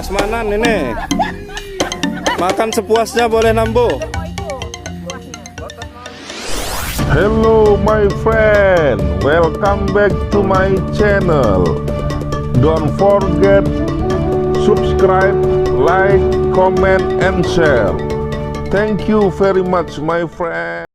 prasmanan ini. Makan sepuasnya boleh Nambo. Hello my friend, welcome back to my channel. Don't forget subscribe, like, comment, and share. Thank you very much my friend.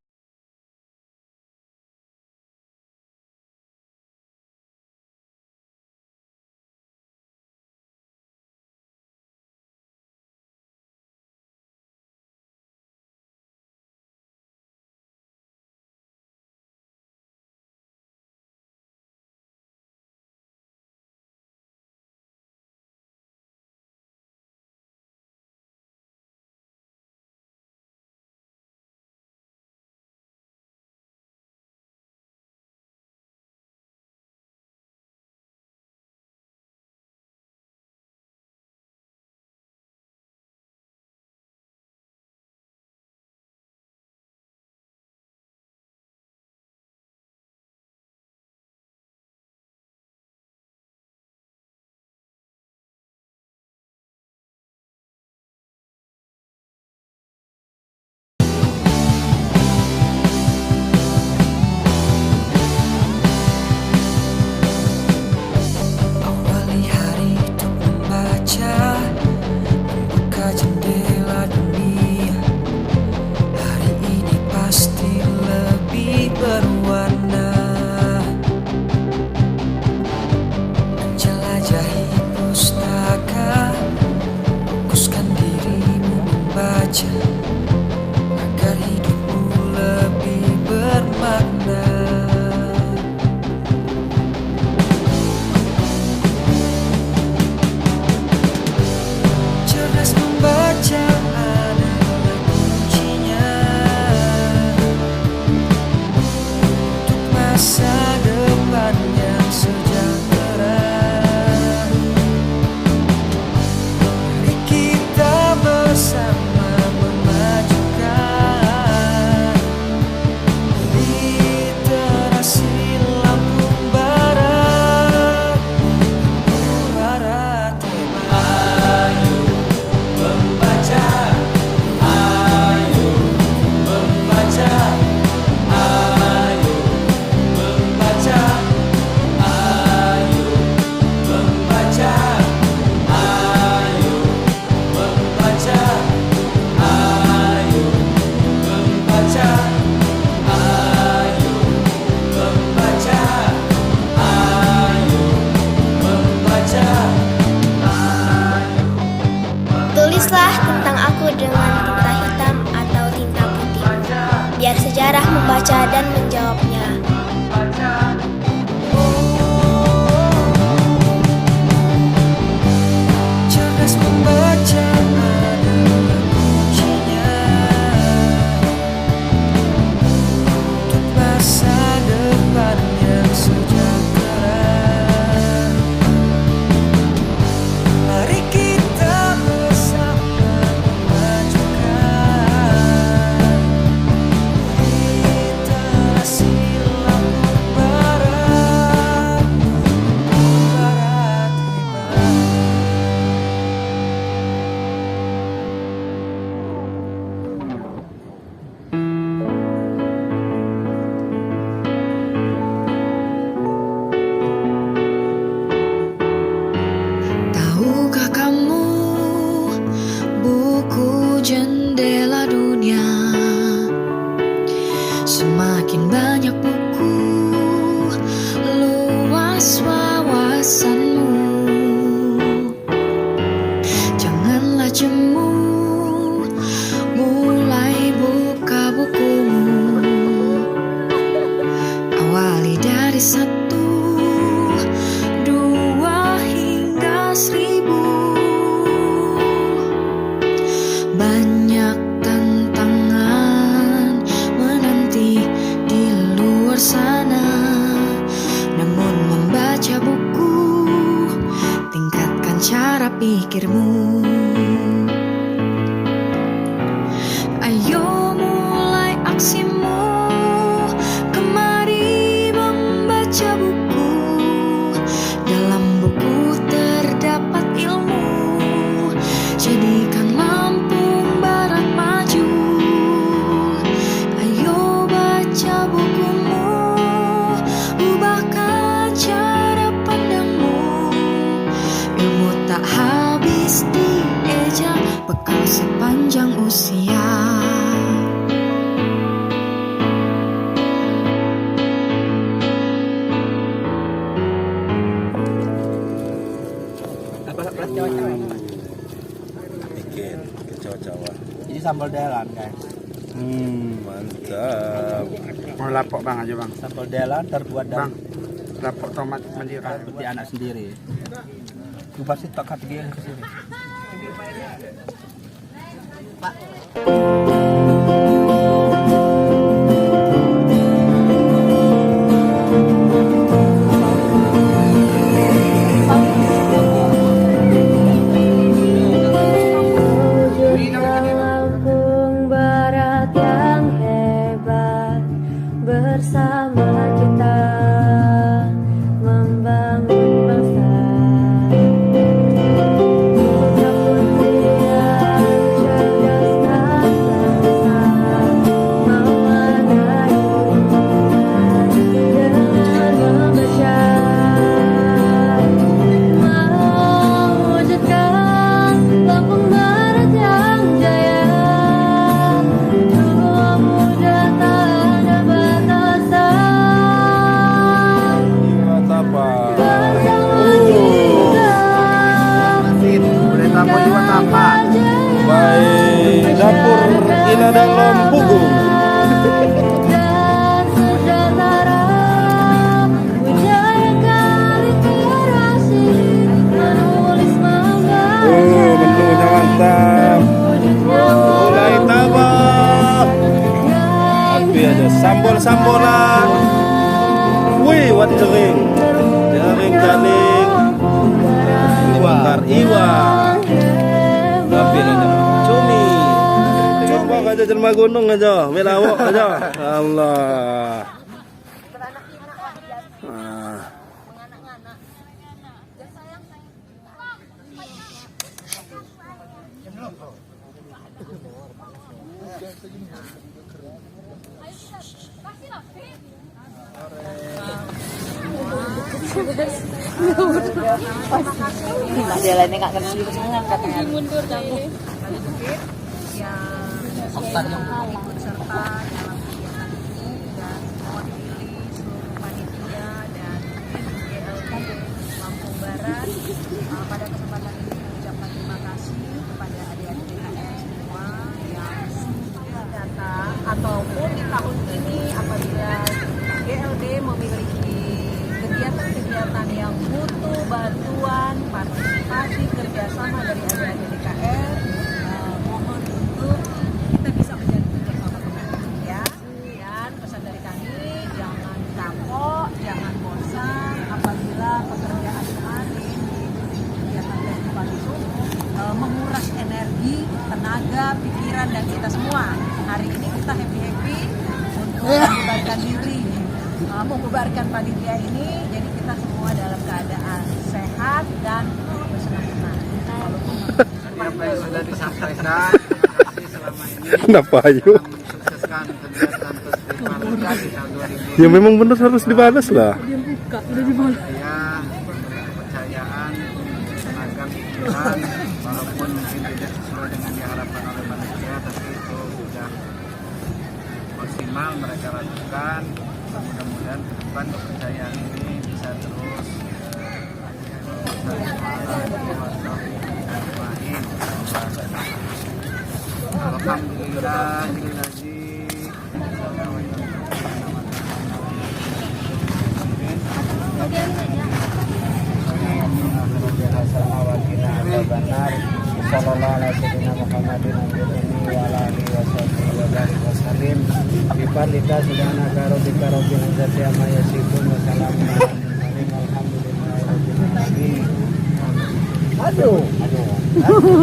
Agar hidupmu lebih bermakna. Cerdas membaca adalah kuncinya untuk masa depan yang sejahtera. Mari kita bersama Tulislah tentang aku dengan tinta hitam atau tinta putih, biar sejarah membaca dan menjawabnya. Cerdas membaca adalah kuncinya untuk masa depan yang sejahtera. Mari kita bersama memajukan literasi lampu barat, barat hebat. Tahukah kamu, buku jendela dunia, semakin banyak buku, luas wawasanmu. Janganlah jemu, mulai buka bukumu. Awali dari 1, 2 hingga 1000. Banyak tantangan menanti di luar sana. Namun membaca buku tingkatkan cara pikirmu. Ayo mulai aksimu, kemari membaca buku. Dalam buku terdapat ilmu tak habis dieja, bekal sepanjang usia. Bikin Jawa-Jawa. Ini sambal delan guys. Mantap. Mau lapok bang aja bang. Sambal delan terbuat dari Bang, lapok tomat Madura. seperti anak sendiri. Itu pasti tak kata dia ke sini. Kampung Barat yang hebat, bersama kita membangun bangsa. Putra putri yang cerdas dan bersama, mewarnai dunia dengan membaca, mewujudkan Kampung Barat yang jaya. Tua muda tak ada batasan, Apa? bersama kita Boleh tamu juga tambah. Baik, dapur Ina dan Lompugung. dan sejahtera, menjayakan literasi, menulis membaca, Menunya mantap. Mulai tambah. Tapi aja sambol-sambolan. Wih, wat jering. Jaring-jaring. Ini bakar iwak. Tapi aja cumi. Coba aja jelma gunung aja, melawak aja. Allah. Ah. Pada kesempatan ini mengucapkan terima kasih kepada adik-adik DKM semua yang sudah datang ataupun di tahun ini apabila GLD memiliki kegiatan-kegiatan yang butuh bantuan partisipasi kerjasama dari adik-adik DKM, mohon untuk kita bisa menjadi bersama-sama ya. Dan pesan dari kami, jangan kapok, jangan bosan apabila pekerjaan kemarin kegiatan festival itu menguras energi, tenaga, pikiran dan kita semua. Hari ini kita happy-happy untuk membubarkan diri, membubarkan panitia ini, jadi kita semua dalam keadaan sehat dan bersenang-senang. Apa yang sudah disampaikan, terima kasih selama ini. Kenapa ayo? Sukseskan kegiatan festival di tahun 2000. Ya memang benar harus dibalas lah. Saya kepercayaan, tenaga pikiran, walaupun mungkin tidak sesuai dengan diharapkan oleh manusia, tapi itu sudah maksimal mereka lakukan. Mudah-mudahan ke depan kepercayaan ini bisa terus Alhamdulillah.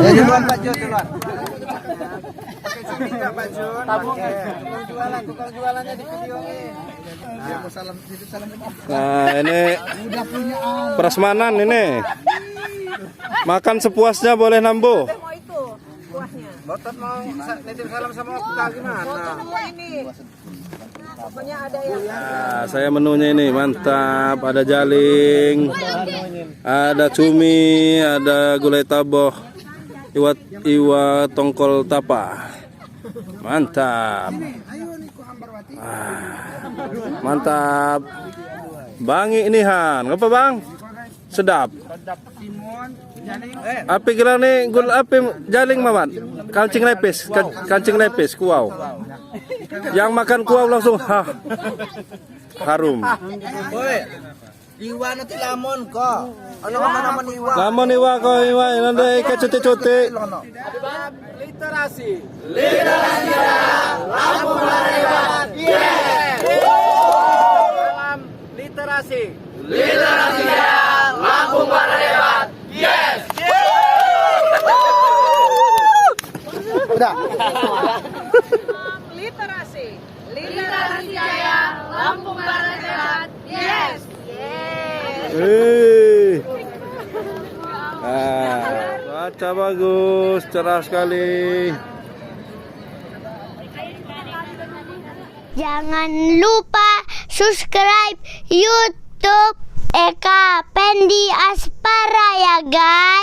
Duluan Pak Jun, duluan. Tukang jualannya di video ini. Nah ini prasmanan ini. Makan sepuasnya boleh nambuh. Mau itu buahnya. Botot mau nitip salam sama Okta gimana? Foto dulu ini. Pokoknya ada yang Nah, saya menunya ini mantap. Ada jaling, ada cumi, ada gulai taboh, iwa tongkol tapa. Mantap. Mantap. Bangi ini Han, apa bang? Sedap. Api gelar nih, gul api jaling mamat. Kancing lepis, kuau. Yang makan kuau langsung harum. Iwa nanti lamon kok. Ano naman iwa? Lamon iwa ko iwa, nanti ikat cuti-cuti. Literasi. Lampung Barat yes. Salam literasi. Literasi Lampung Barat yes. Udah. literasi Jaya Lampung Barat yes. Cuaca bagus, cerah sekali. Jangan lupa subscribe YouTube Eka Pendi Aspara ya guys.